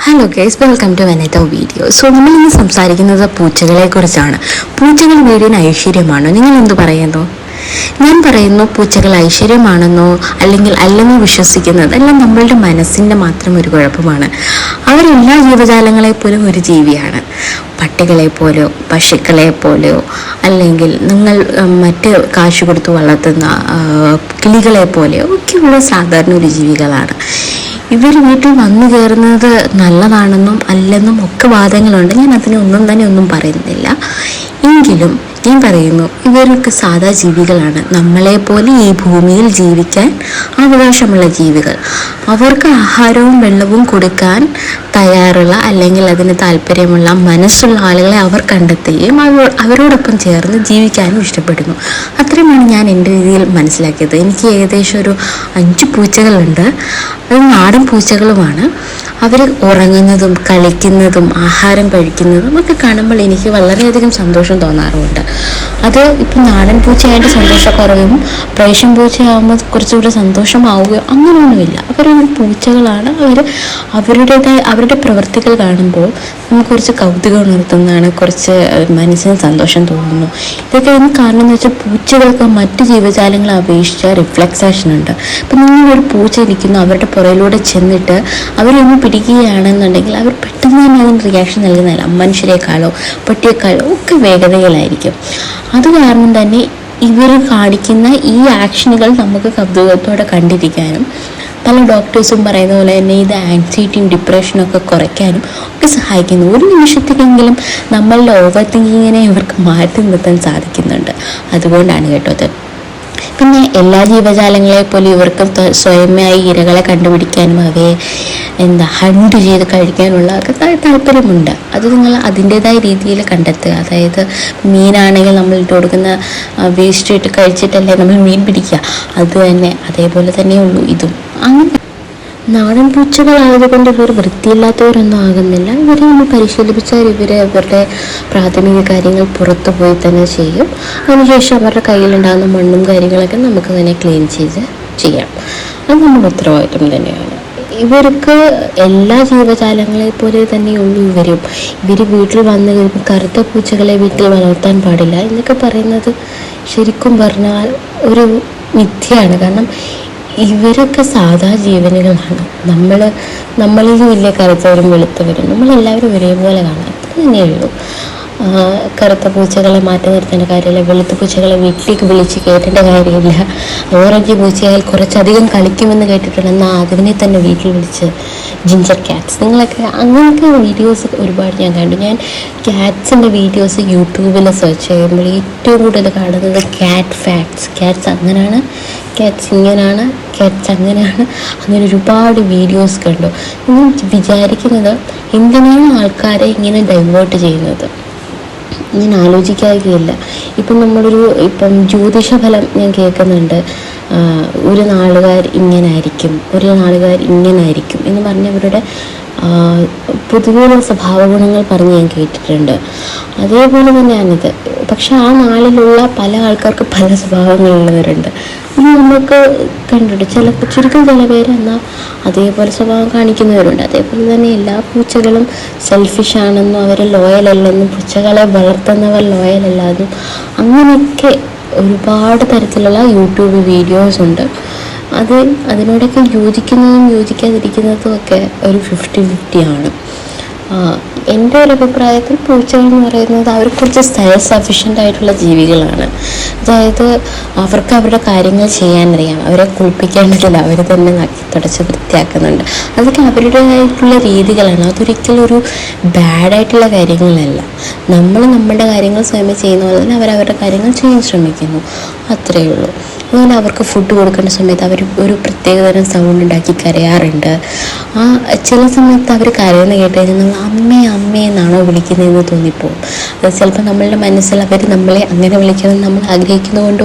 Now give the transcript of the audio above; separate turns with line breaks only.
Hello guys, welcome to another video. നമ്മൾ ഇന്ന് സംസാരിക്കുന്നത് പൂച്ചകളെ കുറിച്ചാണ്. പൂച്ചകൾ വീടിന് ഐശ്വര്യമാണോ? നിങ്ങൾ എന്ത് പറയുന്നു? ഞാൻ പറയുന്നു, പൂച്ചകൾ ഐശ്വര്യമാണെന്നോ അല്ലെന്നോ വിശ്വസിക്കുന്നത് എല്ലാം നമ്മളുടെ മനസ്സിൻ്റെ മാത്രം ഒരു കുഴപ്പമാണ്. അവരെല്ലാ ജീവജാലങ്ങളെപ്പോലും ഒരു ജീവിയാണ്. പട്ടികളെ പോലെയോ പശുക്കളെ പോലെയോ അല്ലെങ്കിൽ നിങ്ങൾ മറ്റ് കാശ് കൊടുത്ത് വളർത്തുന്ന കിളികളെ പോലെയോ ഒക്കെയുള്ള സാധാരണ ഒരു ജീവികളാണ്. ഇവർ വീട്ടിൽ വന്നു കയറുന്നത് നല്ലതാണെന്നും അല്ലെന്നും ഒക്കെ വാദങ്ങളുണ്ട്. ഞാൻ ഒന്നും പറയുന്നില്ല. എങ്കിലും ഞാൻ പറയുന്നു, ഇവരൊക്കെ സാധാ ജീവികളാണ്. നമ്മളെപ്പോലെ ഈ ഭൂമിയിൽ ജീവിക്കാൻ അവകാശമുള്ള ജീവികൾ. അവർക്ക് ആഹാരവും വെള്ളവും കൊടുക്കാൻ തയ്യാറുള്ള അല്ലെങ്കിൽ അതിന് താല്പര്യമുള്ള മനസ്സുള്ള ആളുകളെ അവർ കണ്ടെത്തുകയും അവരോടൊപ്പം ചേർന്ന് ജീവിക്കാനും ഇഷ്ടപ്പെടുന്നു. അത്രയുമാണ് ഞാൻ എൻ്റെ രീതിയിൽ മനസ്സിലാക്കിയത്. എനിക്ക് ഏകദേശം ഒരു 5 പൂച്ചകളുണ്ട്. അത് നാടൻ പൂച്ചകളുമാണ്. അവർ ഉറങ്ങുന്നതും കളിക്കുന്നതും ആഹാരം കഴിക്കുന്നതും ഒക്കെ കാണുമ്പോൾ എനിക്ക് വളരെയധികം സന്തോഷം തോന്നാറുമുണ്ട്. അത് ഇപ്പം നാടൻ പൂച്ചയായിട്ട് സന്തോഷക്കുറവും പ്രേഷൻ പൂച്ചയാകുമ്പോൾ കുറച്ചുകൂടെ സന്തോഷമാവുകയോ അങ്ങനെയൊന്നുമില്ല. അവരൊരു പൂച്ചകളാണ്. അവരുടെ പ്രവൃത്തികൾ കാണുമ്പോൾ നമുക്ക് കുറച്ച് കൗതുകം ഉണർത്തുന്നതാണ്, കുറച്ച് മനസ്സിന് സന്തോഷം തോന്നുന്നു. ഇതൊക്കെ കാരണം എന്ന് വെച്ചാൽ പൂച്ചകൾക്ക് മറ്റ് ജീവജാലങ്ങളെ അപേക്ഷിച്ച് റിഫ്ലക്സേഷൻ ഉണ്ട്. ഇപ്പം നിങ്ങളൊരു പൂച്ച ഇരിക്കുന്നു, അവരുടെ പുറയിലൂടെ ചെന്നിട്ട് അവരൊന്ന് പിടിക്കുകയാണെന്നുണ്ടെങ്കിൽ അവർ പെട്ടെന്ന് തന്നെ അതിന് റിയാക്ഷൻ നൽകുന്നതല്ല. മനുഷ്യരെക്കാളോ പട്ടിയേക്കാളോ ഒക്കെ വേഗതകളായിരിക്കും. അത് കാരണം തന്നെ ഇവർ കാണിക്കുന്ന ഈ ആക്ഷനുകൾ നമുക്ക് കൗതുകത്തോടെ കണ്ടിരിക്കാനും പല ഡോക്ടേഴ്സും പറയുന്ന പോലെ തന്നെ ഇത് ആങ്സൈറ്റിയും ഡിപ്രഷനും ഒക്കെ കുറയ്ക്കാനും ഒക്കെ സഹായിക്കുന്നു. ഒരു നിമിഷത്തേക്കെങ്കിലും നമ്മളുടെ ഓവർ തിങ്കിങ്ങിനെ ഇവർക്ക് മാറ്റി നിർത്താൻ സാധിക്കുന്നുണ്ട്. അതുകൊണ്ടാണ് കേട്ടോ അത്. പിന്നെ എല്ലാ ജീവജാലങ്ങളെ പോലെ ഇവർക്ക് സ്വയമായി ഇരകളെ കണ്ടുപിടിക്കാനും അവയെ ഹണ്ട് ചെയ്ത് കഴിക്കാനുള്ള ഒക്കെ താല്പര്യമുണ്ട്. അത് നിങ്ങൾ അതിൻ്റെതായ രീതിയിൽ കണ്ടെത്തുക. അതായത് മീനാണെങ്കിൽ നമ്മൾ ഇട്ട് കൊടുക്കുന്ന വേസ്റ്റ് ഇട്ട് കഴിച്ചിട്ടല്ലേ നമ്മൾ മീൻ പിടിക്കുക. അത് തന്നെ അതേപോലെ തന്നെയുള്ളൂ ഇതും. അങ്ങനെ നാടൻ പൂച്ചകളായതുകൊണ്ട് ഇവർ വൃത്തിയില്ലാത്തവരൊന്നും ആകുന്നില്ല. ഇവരെ നമ്മൾ പരിശീലിപ്പിച്ചാൽ അവരുടെ പ്രാഥമിക കാര്യങ്ങൾ പുറത്തു പോയി തന്നെ ചെയ്യും. അതിനുശേഷം അവരുടെ കയ്യിലുണ്ടാകുന്ന മണ്ണും കാര്യങ്ങളൊക്കെ നമുക്ക് തന്നെ ക്ലീൻ ചെയ്ത് ചെയ്യാം. അത് നമ്മുടെ ഉത്തരവാദിത്വം തന്നെയാണ്. ഇവർക്ക് എല്ലാ ജീവജാലങ്ങളെ പോലെ തന്നെയുള്ളൂ ഇവർ വീട്ടിൽ വന്ന് കഴിയുമ്പോൾ കറുത്ത പൂച്ചകളെ വീട്ടിൽ വളർത്താൻ പാടില്ല എന്നൊക്കെ പറയുന്നത് ശരിക്കും പറഞ്ഞാൽ ഒരു മിഥ്യയാണ്. കാരണം ഇവരൊക്കെ സാധാ ജീവനുകളാണ്. നമ്മളിൽ വലിയ കറുത്തവരും വെളുത്തവരും നമ്മളെല്ലാവരും ഒരേപോലെ കാണാം. അത്ര തന്നെയുള്ളൂ. കറുത്ത പൂച്ചകളെ മാറ്റി നിർത്തേണ്ട കാര്യമില്ല. വെളുത്ത പൂച്ചകളെ വീട്ടിലേക്ക് വിളിച്ച് കയറ്റേണ്ട കാര്യമില്ല. ഓറഞ്ച് പൂച്ചയായാൽ കുറച്ചധികം കളിക്കുമെന്ന് കേട്ടിട്ടുണ്ട്. എന്നാൽ അതിനെ തന്നെ വീട്ടിൽ വിളിച്ച് ജിഞ്ചർ ക്യാറ്റ്സ് നിങ്ങളൊക്കെ അങ്ങനെയൊക്കെ വീഡിയോസ് ഒരുപാട് ഞാൻ കണ്ടു. ഞാൻ ക്യാറ്റ്സിൻ്റെ വീഡിയോസ് യൂട്യൂബിൽ സെർച്ച് ചെയ്യുമ്പോൾ ഏറ്റവും കൂടുതൽ കാണുന്നത് ക്യാറ്റ് ഫാക്ട്സ്. ക്യാറ്റ്സ് അങ്ങനെയാണ്, ക്യാറ്റ്സ് ഇങ്ങനെയാണ്, ക്യാറ്റ്സ് അങ്ങനെയാണ്, അങ്ങനെ ഒരുപാട് വീഡിയോസ് കണ്ടു. ഞാൻ വിചാരിക്കുന്നത് എന്തിനാണ് ആൾക്കാരെ ഇങ്ങനെ ഡൈവേർട്ട് ചെയ്യുന്നത്? ഞാൻ ആലോചിക്കാതില്ല. ഇപ്പം ജ്യോതിഷഫലം ഞാൻ കേൾക്കുന്നുണ്ട്. ഒരു നാളുകാർ ഇങ്ങനായിരിക്കും, ഒരു നാളുകാർ ഇങ്ങനായിരിക്കും എന്ന് പറഞ്ഞവരുടെ പൊതുവെയുള്ള സ്വഭാവ ഗുണങ്ങൾ പറഞ്ഞ് ഞാൻ കേട്ടിട്ടുണ്ട്. അതേപോലെ തന്നെയാണിത്. പക്ഷെ ആ നാളിലുള്ള പല ആൾക്കാർക്ക് പല സ്വഭാവങ്ങളുള്ളവരുണ്ട്. ഇത് നമുക്ക് കണ്ടിട്ട് ചുരുക്കം ചില പേര് എന്നാൽ അതേപോലെ സ്വഭാവം കാണിക്കുന്നവരുണ്ട്. അതേപോലെ തന്നെ എല്ലാ പൂച്ചകളും സെൽഫിഷ് ആണെന്നും അവർ ലോയൽ അല്ലെന്നും പൂച്ചകളെ വളർത്തുന്നവർ ലോയൽ അല്ലാതെന്നും അങ്ങനെയൊക്കെ ഒരുപാട് തരത്തിലുള്ള യൂട്യൂബ് വീഡിയോസ് ഉണ്ട്. അതിനോടൊക്കെ യോജിക്കുന്നതും യോജിക്കാതിരിക്കുന്നതും ഒക്കെ ഒരു 50-50 ആണ്. എൻ്റെ ഒരു അഭിപ്രായത്തിൽ പൂച്ചകൾ എന്ന് പറയുന്നത് അവർ കുറച്ച് സെൽഫ് സഫിഷ്യൻ്റ് ആയിട്ടുള്ള ജീവികളാണ്. അതായത് അവർക്ക് അവരുടെ കാര്യങ്ങൾ ചെയ്യാനറിയാം. അവരെ കുളിപ്പിക്കേണ്ടതില്ല, അവർ തന്നെ നക്കി തുടച്ച് വൃത്തിയാക്കുന്നുണ്ട്. അതൊക്കെ അവരുടേതായിട്ടുള്ള രീതികളാണ്. അതൊരിക്കലും ഒരു ബാഡായിട്ടുള്ള കാര്യങ്ങളല്ല. നമ്മൾ നമ്മുടെ കാര്യങ്ങൾ സ്വയമേ ചെയ്യുന്ന പോലെ തന്നെ അവരവരുടെ കാര്യങ്ങൾ ചെയ്യാൻ ശ്രമിക്കുന്നു, അത്രയേ ഉള്ളൂ. അതുപോലെ അവർക്ക് ഫുഡ് കൊടുക്കേണ്ട സമയത്ത് അവർ ഒരു പ്രത്യേകതരം സൗണ്ട് ഉണ്ടാക്കി കരയാറുണ്ട്. ചില സമയത്ത് അവർ കരയുന്ന കേട്ടുകഴിഞ്ഞാൽ നമ്മൾ അമ്മേ അമ്മേ എന്നാണോ വിളിക്കുന്നതെന്ന് തോന്നിപ്പോവും. അത് ചിലപ്പോൾ നമ്മളുടെ മനസ്സിൽ അവർ നമ്മളെ അങ്ങനെ വിളിക്കണമെന്ന് നമ്മൾ ആഗ്രഹിക്കുന്നത് കൊണ്ട്